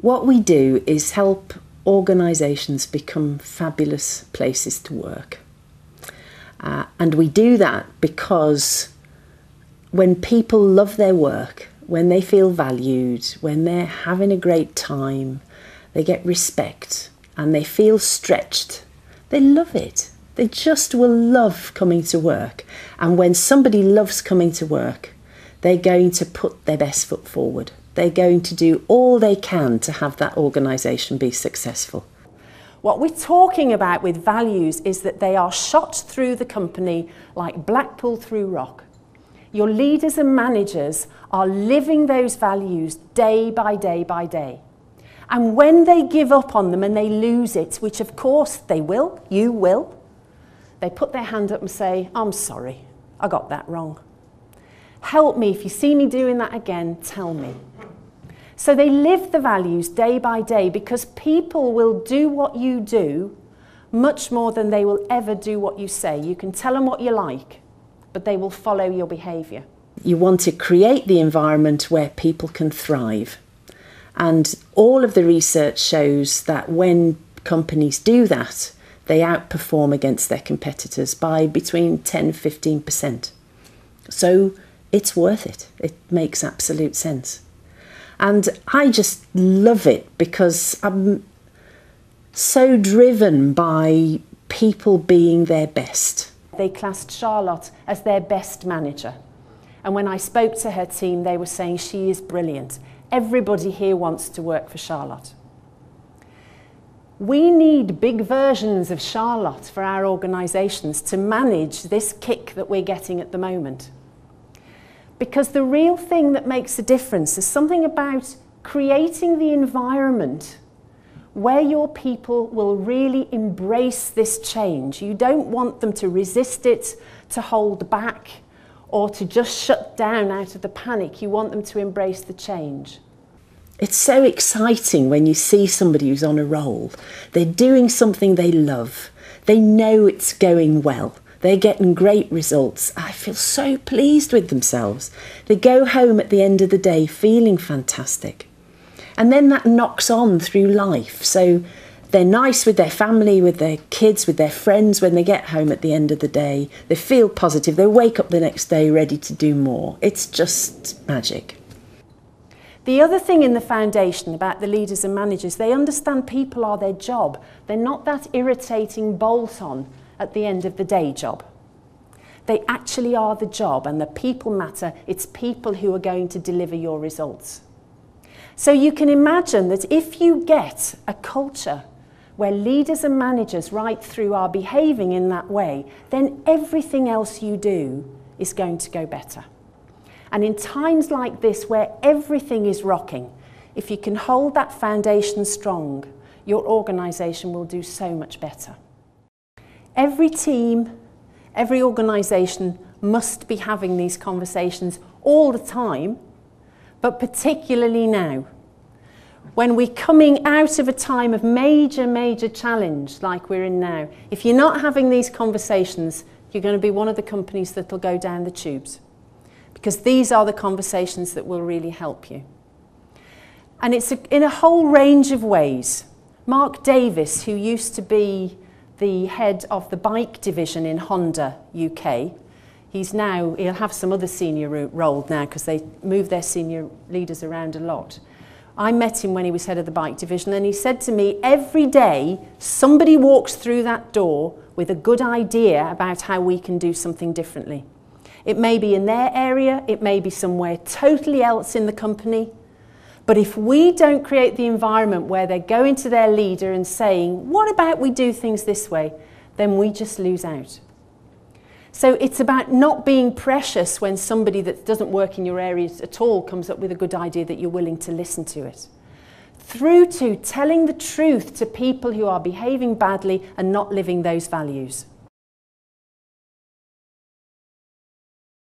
What we do is help organisations become fabulous places to work. And we do that because when people love their work, when they feel valued, when they're having a great time, they get respect and they feel stretched, they love it. They just will love coming to work. And when somebody loves coming to work, they're going to put their best foot forward. They're going to do all they can to have that organisation be successful. What we're talking about with values is that they are shot through the company like Blackpool through rock. Your leaders and managers are living those values day by day by day. And when they give up on them and they lose it, which of course they will, you will, they put their hand up and say, I'm sorry, I got that wrong. Help me, if you see me doing that again, tell me. So they live the values day by day because people will do what you do much more than they will ever do what you say. You can tell them what you like, but they will follow your behaviour. You want to create the environment where people can thrive. And all of the research shows that when companies do that, they outperform against their competitors by between 10–15%. So it's worth it. It makes absolute sense. And I just love it because I'm so driven by people being their best. They classed Charlotte as their best manager. And when I spoke to her team, they were saying she is brilliant. Everybody here wants to work for Charlotte. We need big versions of Charlotte for our organisations to manage this kick that we're getting at the moment. Because the real thing that makes a difference is something about creating the environment where your people will really embrace this change. You don't want them to resist it, to hold back, or to just shut down out of the panic. You want them to embrace the change. It's so exciting when you see somebody who's on a roll. They're doing something they love. They know it's going well. They're getting great results. I feel so pleased with themselves. They go home at the end of the day feeling fantastic. And then that knocks on through life. So they're nice with their family, with their kids, with their friends when they get home at the end of the day. They feel positive. They wake up the next day ready to do more. It's just magic. The other thing in the foundation about the leaders and managers, they understand people are their job. They're not that irritating bolt-on at the end of the day job. They actually are the job, and the people matter. It's people who are going to deliver your results. So you can imagine that if you get a culture where leaders and managers right through are behaving in that way, then everything else you do is going to go better. And in times like this where everything is rocking, if you can hold that foundation strong, your organisation will do so much better. Every team, every organisation must be having these conversations all the time, but particularly now. When we're coming out of a time of major challenge like we're in now, if you're not having these conversations, you're going to be one of the companies that will go down the tubes. Because these are the conversations that will really help you. And it's in a whole range of ways. Mark Davis, who used to be the head of the bike division in Honda UK, he'll have some other senior role now because they move their senior leaders around a lot. I met him when he was head of the bike division, and he said to me, every day somebody walks through that door with a good idea about how we can do something differently. It may be in their area, it may be somewhere totally else in the company, but if we don't create the environment where they're going to their leader and saying, what about we do things this way, then we just lose out. So it's about not being precious when somebody that doesn't work in your areas at all comes up with a good idea that you're willing to listen to it. Through to telling the truth to people who are behaving badly and not living those values.